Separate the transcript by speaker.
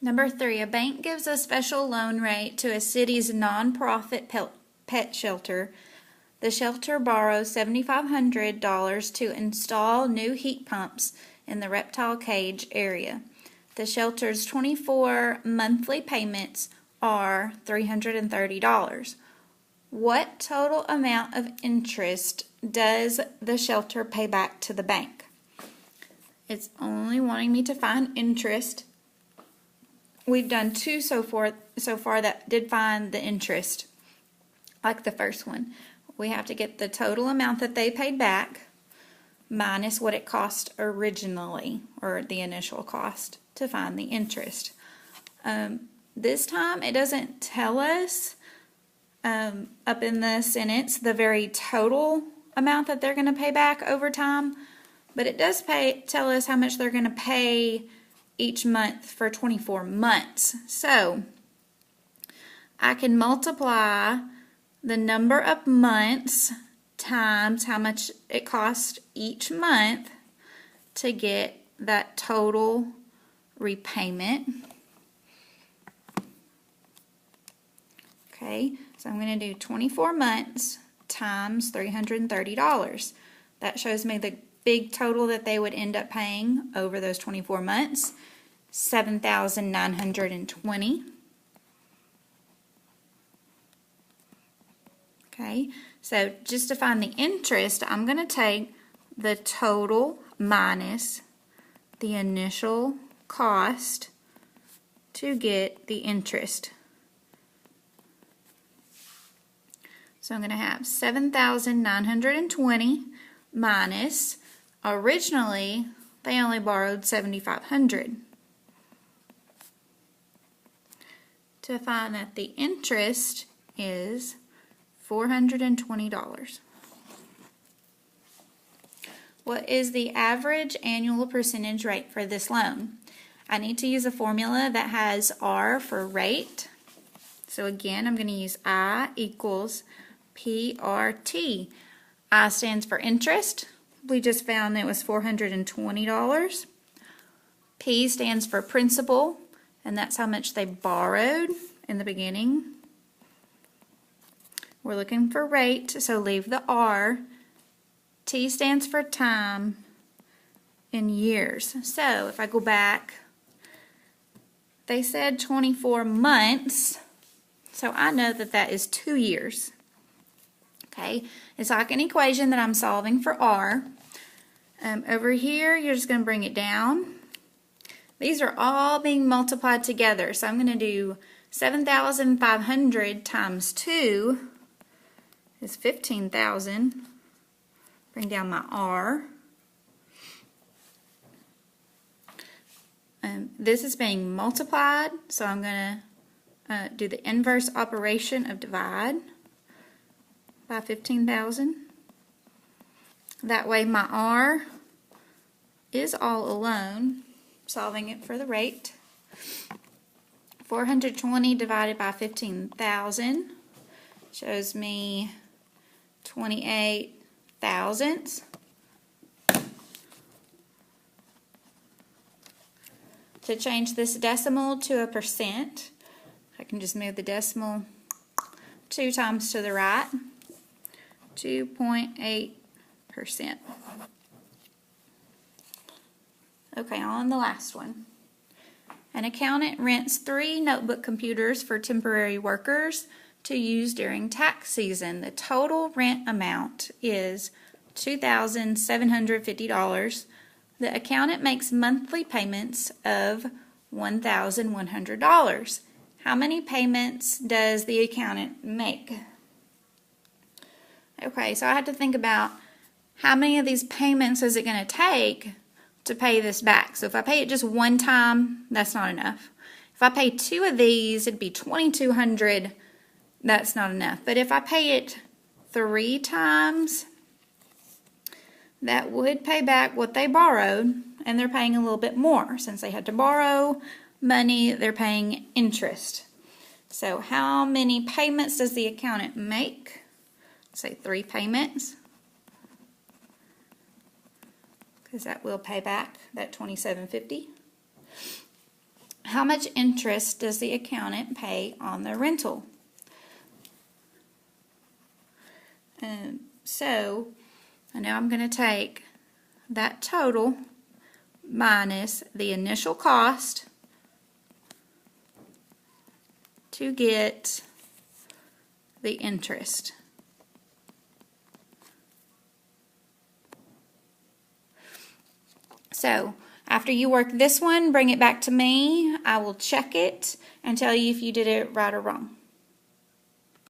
Speaker 1: Number 3, a bank gives a special loan rate to a city's nonprofit pet shelter. The shelter borrows $7,500 to install new heat pumps in the reptile cage area. The shelter's 24 monthly payments are $330. What total amount of interest does the shelter pay back to the bank? It's only wanting me to find interest. We've done 2 so far that did find the interest, like the first one. We have to get the total amount that they paid back minus what it cost originally, or the initial cost, to find the interest. This time it doesn't tell us up in the sentence the very total amount that they're going to pay back over time, but it does tell us how much they're going to pay each month for 24 months. So I can multiply the number of months times how much it costs each month to get that total repayment. Okay, so I'm going to do 24 months times $330. That shows me the big total that they would end up paying over those 24 months, $7,920. Okay, so just to find the interest, I'm going to take the total minus the initial cost to get the interest. So I'm going to have 7,920 minus, originally they only borrowed 7,500. To find that the interest is $420. What is the average annual percentage rate for this loan? I need to use a formula that has R for rate. So again, I'm going to use I equals PRT. I stands for interest. We just found it was $420. P stands for principal, and that's how much they borrowed in the beginning. We're looking for rate, so leave the R. T stands for time in years. So if I go back, they said 24 months, so I know that that is 2 years. Okay, it's like an equation that I'm solving for R. Over here, you're just going to bring it down. These are all being multiplied together, so I'm going to do 7,500 times 2 is 15,000. Bring down my R. This is being multiplied, so I'm going to do the inverse operation of divide by 15,000. That way my R is all alone, solving it for the rate. 420 divided by 15,000 shows me 28 thousandths. To change this decimal to a percent, I can just move the decimal 2 times to the right. 2.8%. Okay, on the last one. An accountant rents 3 notebook computers for temporary workers to use during tax season. The total rent amount is $2,750. The accountant makes monthly payments of $1,100. How many payments does the accountant make? Okay, so I have to think about how many of these payments is it going to take to pay this back. So if I pay it just one time, that's not enough. If I pay 2 of these, it'd be $2,200. That's not enough. But if I pay it 3 times, that would pay back what they borrowed, and they're paying a little bit more. Since they had to borrow money, they're paying interest. So how many payments does the accountant make? Say 3 payments, because that will pay back that $2,750. how much interest does the accountant pay on the rental? So, I know I'm going to take that total minus the initial cost to get the interest. So, after you work this one, bring it back to me. I will check it and tell you if you did it right or wrong.